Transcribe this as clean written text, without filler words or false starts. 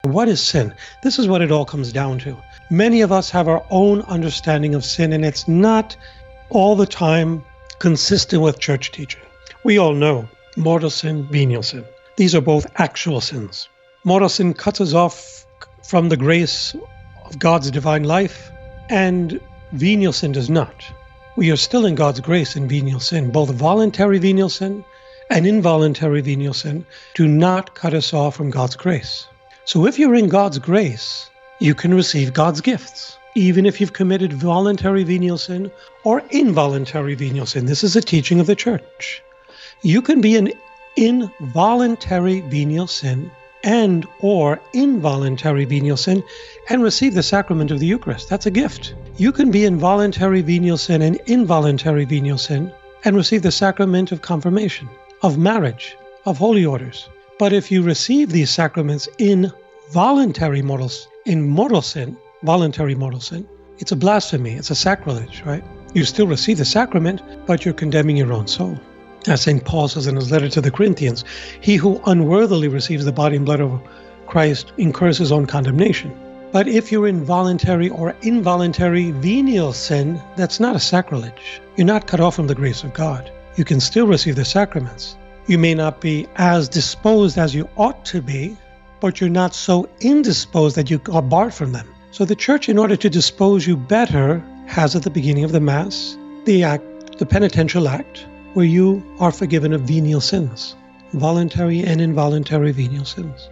What is sin? This is what it all comes down to. Many of us have our own understanding of sin, and it's not all the time consistent with church teaching. We all know mortal sin, venial sin. These are both actual sins. Mortal sin cuts us off from the grace of God's divine life, and venial sin does not. We are still in God's grace in venial sin. Both voluntary venial sin and involuntary venial sin do not cut us off from God's grace. So if you're in God's grace, you can receive God's gifts, even if you've committed voluntary venial sin or involuntary venial sin. This is a teaching of the church. You can be an involuntary venial sin and or involuntary venial sin and receive the sacrament of the Eucharist. That's a gift. You can be involuntary venial sin and involuntary venial sin and receive the sacrament of confirmation, of marriage, of holy orders. But if you receive these sacraments in voluntary mortal sin, voluntary mortal sin, it's a blasphemy, it's a sacrilege, right? You still receive the sacrament, but you're condemning your own soul. As St. Paul says in his letter to the Corinthians, he who unworthily receives the body and blood of Christ incurs his own condemnation. But if you're in voluntary or involuntary venial sin, that's not a sacrilege. You're not cut off from the grace of God. You can still receive the sacraments. You may not be as disposed as you ought to be, but you're not so indisposed that you are barred from them. So the church, in order to dispose you better, has at the beginning of the Mass the penitential act, where you are forgiven of venial sins, voluntary and involuntary venial sins.